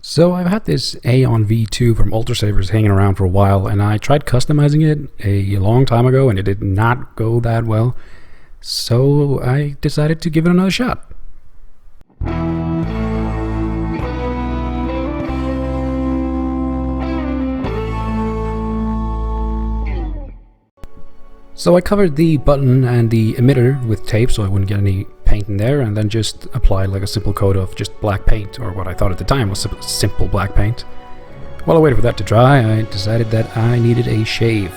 So I've had this Aeon V2 from Ultra Sabers hanging around for a while, and I tried customizing it a long time ago and it did not go that well. So I decided to give it another shot. So I covered the button and the emitter with tape so I wouldn't get any paint in there, and then just applied like a simple coat of just black paint, or what I thought at the time was simple black paint. While I waited for that to dry, I decided that I needed a shave,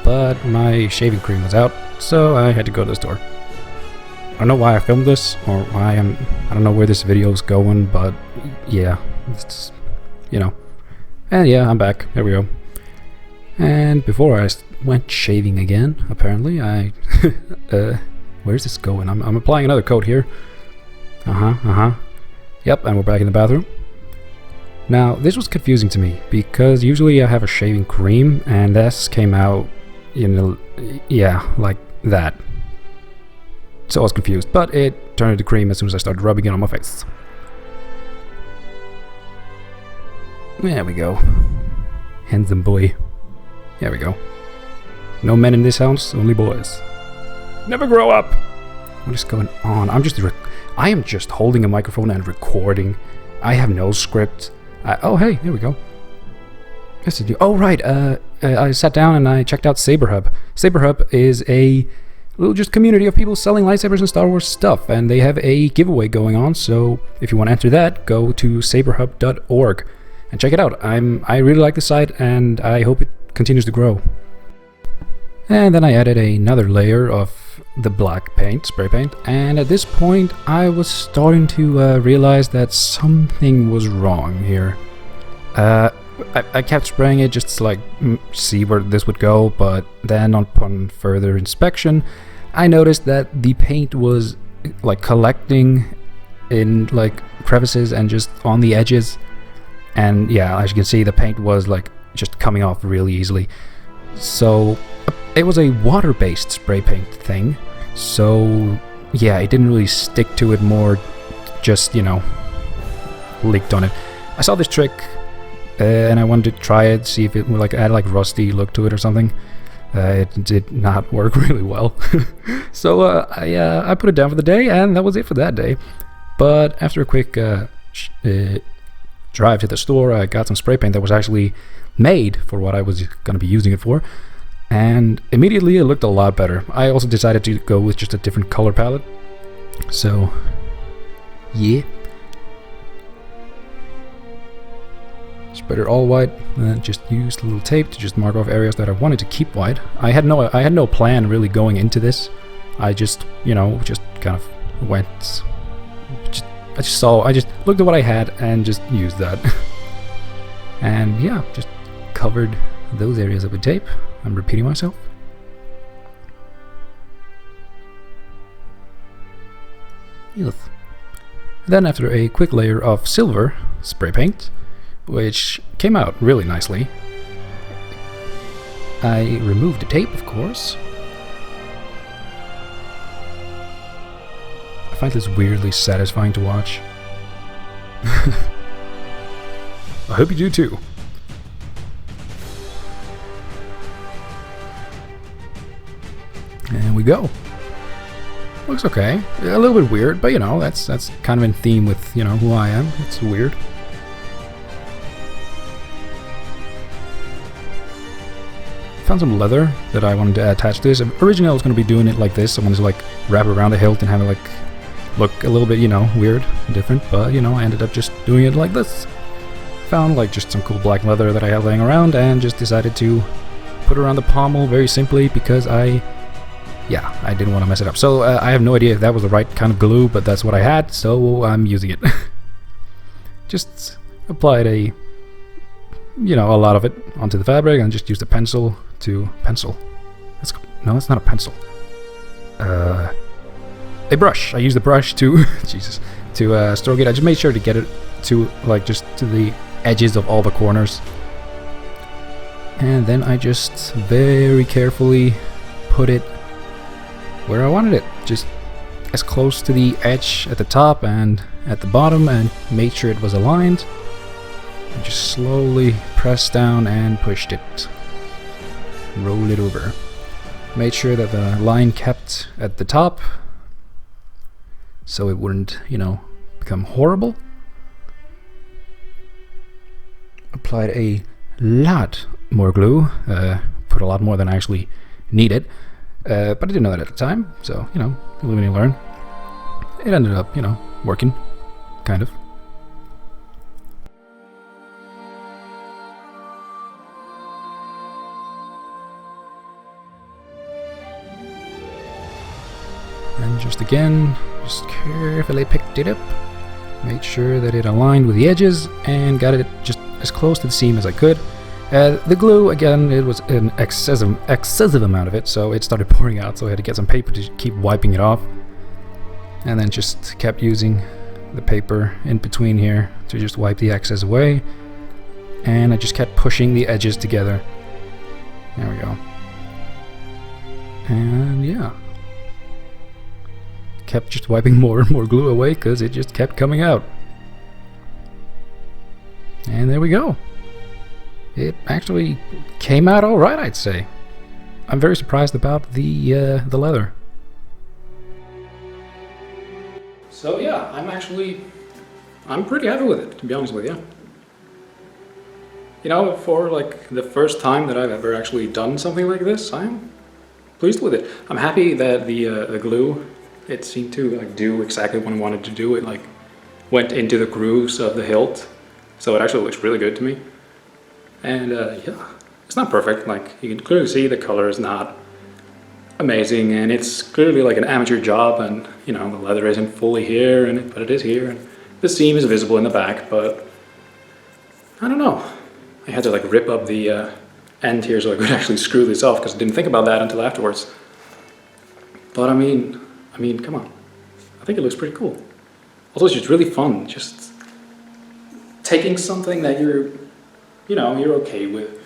but my shaving cream was out, so I had to go to the store. I don't know why I filmed this, or I don't know where this video is going, but yeah, it's, and yeah, I'm back. There we go. And before I went shaving again, apparently, where's this going? I'm applying another coat here. Yep, and we're back in the bathroom. Now, this was confusing to me, because usually I have a shaving cream, and this came out, like that. So I was confused, but it turned into cream as soon as I started rubbing it on my face. There we go. Handsome boy. There we go. No men in this house, only boys. Never grow up! What is going on? I am just holding a microphone and recording. I have no script. Oh, hey, there we go. Yes, I do. Oh, right. I sat down and I checked out SaberHub. SaberHub is a little just community of people selling lightsabers and Star Wars stuff, and they have a giveaway going on. So if you want to enter that, go to saberhub.org and check it out. I really like the site, and I hope it continues to grow. And then I added another layer of the black paint, spray paint, and at this point I was starting to realize that something was wrong here. I kept spraying it just to like see where this would go, but then upon further inspection I noticed that the paint was like collecting in like crevices and just on the edges, and yeah, as you can see, the paint was like just coming off really easily. So it was a water-based spray paint thing, so yeah, it didn't really stick to it, more just, leaked on it. I saw this trick and I wanted to try it, see if it would like add like rusty look to it or something. It did not work really well. So I put it down for the day, and that was it for that day. But after a quick drive to the store, I got some spray paint that was actually made for what I was going to be using it for, and immediately it looked a lot better. I also decided to go with just a different color palette, so yeah, spread it all white, and then just used a little tape to just mark off areas that I wanted to keep white. I had no plan really going into this. I just just kind of went, I just looked at what I had and just used that. And yeah, just covered those areas up with tape. I'm repeating myself. Yes. Then after a quick layer of silver spray paint, which came out really nicely, I removed the tape, of course. I find this weirdly satisfying to watch. I hope you do too. And we go. Looks okay. A little bit weird, but that's kind of in theme with who I am. It's weird. Found some leather that I wanted to attach to this. Originally I was going to be doing it like this. I wanted to like wrap it around the hilt and have it like look a little bit weird and different, but I ended up just doing it like this. Found like just some cool black leather that I had laying around, and just decided to put it around the pommel very simply because I didn't want to mess it up. So I have no idea if that was the right kind of glue, but that's what I had, so I'm using it. Just applied a lot of it onto the fabric, and just used a pencil to pencil. No, that's not a pencil. A brush. I used the brush to to stroke it. I just made sure to get it to like just to the edges of all the corners, and then I just very carefully put it where I wanted it, just as close to the edge at the top and at the bottom, and made sure it was aligned. I just slowly pressed down and pushed it. Roll it over. Made sure that the line kept at the top, so it wouldn't, you know, become horrible. Applied a lot more glue, put a lot more than I actually needed, but I didn't know that at the time, so, you know, live and learn. It ended up, you know, working, kind of. And just again, just carefully picked it up, made sure that it aligned with the edges, and got it just as close to the seam as I could. The glue, again, it was an excessive amount of it, so it started pouring out, so I had to get some paper to keep wiping it off. And then just kept using the paper in between here to just wipe the excess away. And I just kept pushing the edges together. There we go. And yeah. Kept just wiping more and more glue away because it just kept coming out. And there we go. It actually came out all right, I'd say. I'm very surprised about the leather. So yeah, I'm pretty happy with it, to be honest with you. You know, for like the first time that I've ever actually done something like this, I'm pleased with it. I'm happy that the glue, it seemed to like do exactly what I wanted to do. It like went into the grooves of the hilt, so it actually looks really good to me. And yeah, it's not perfect. Like you can clearly see the color is not amazing, and it's clearly like an amateur job, and you know the leather isn't fully here, but it is here, and the seam is visible in the back. But I don't know. I had to like rip up the end here so I could actually screw this off because I didn't think about that until afterwards. But I mean, come on. I think it looks pretty cool. Also, it's just really fun, just taking something that you're okay with.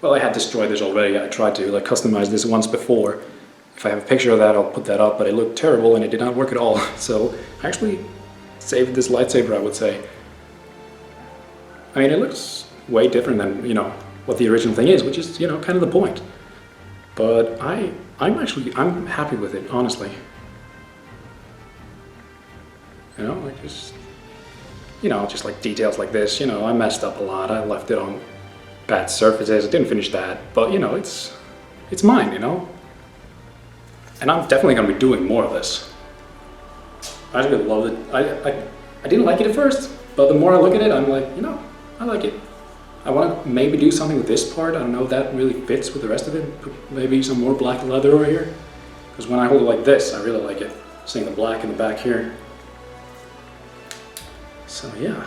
Well, I had destroyed this already. I tried to like customize this once before. If I have a picture of that, I'll put that up, but it looked terrible and it did not work at all. So I actually saved this lightsaber, I would say. I mean, it looks way different than, you know, what the original thing is, which is, you know, kind of the point. But I'm happy with it, honestly. You know, like just like details like this, you know, I messed up a lot. I left it on bad surfaces. I didn't finish that, but you know, it's mine, you know. And I'm definitely gonna be doing more of this. I really love it. I didn't like it at first, but the more I look at it, I'm like, you know, I like it. I want to maybe do something with this part. I don't know if that really fits with the rest of it. Put maybe some more black leather over here. Because when I hold it like this, I really like it. Seeing the black in the back here. So yeah.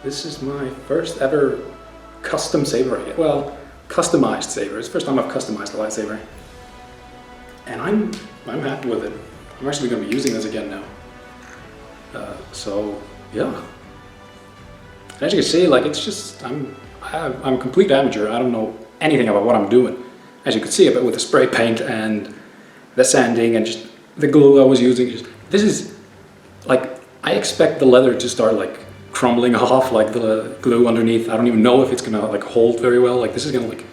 This is my first ever custom saber. Well, customized saber. It's the first time I've customized a lightsaber. And I'm happy with it. I'm actually going to be using this again now. So yeah. As you can see, like it's just I'm a complete amateur. I don't know anything about what I'm doing. As you can see, but with the spray paint and the sanding and just the glue I was using, this is like I expect the leather to start like crumbling off, like the glue underneath. I don't even know if it's gonna like hold very well. Like this is gonna like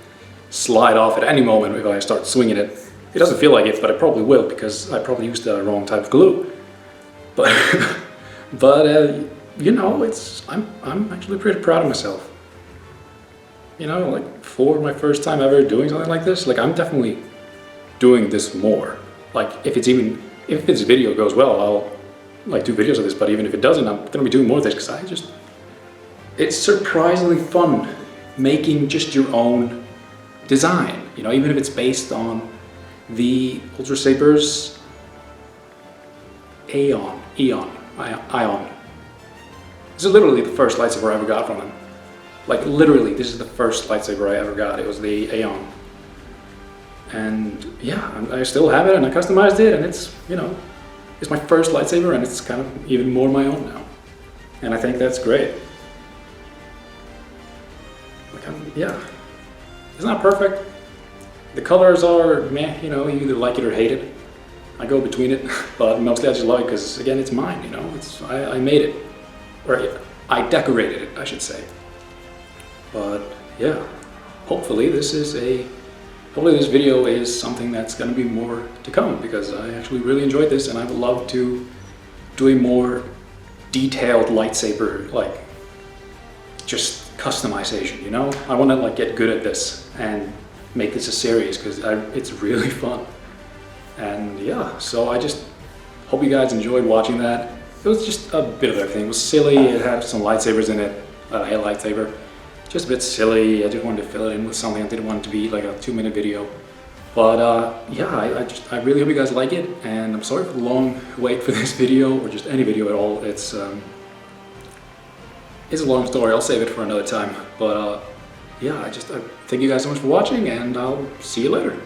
slide off at any moment if I start swinging it. It doesn't feel like it, but it probably will because I probably used the wrong type of glue. But you know, I'm actually pretty proud of myself. You know, like for my first time ever doing something like this, like I'm definitely doing this more. Like if this video goes well, I'll like do videos of this, but even if it doesn't, I'm gonna be doing more of this because it's surprisingly fun making just your own design. You know, even if it's based on the Ultra Saber's Ion. This is literally the first lightsaber I ever got from him. Like literally, this is the first lightsaber I ever got. It was the Aeon. And yeah, I still have it and I customized it and it's, you know, it's my first lightsaber and it's kind of even more my own now. And I think that's great. Like yeah, it's not perfect. The colors are meh, you know, you either like it or hate it. I go between it, but mostly I just love it because again, it's mine, you know, I made it. Or I decorated it, I should say. But yeah, hopefully this video is something that's going to be more to come, because I actually really enjoyed this and I would love to do a more detailed lightsaber, like just customization, you know? I want to like get good at this and make this a series, because it's really fun. And yeah, so I just hope you guys enjoyed watching that. It was just a bit of everything. It was silly, it had some lightsabers in it, a lightsaber. Just a bit silly. I just wanted to fill it in with something. I didn't want it to be like a 2-minute video. But yeah, I really hope you guys like it, and I'm sorry for the long wait for this video, or just any video at all. It's a long story. I'll save it for another time. But yeah, I thank you guys so much for watching, and I'll see you later.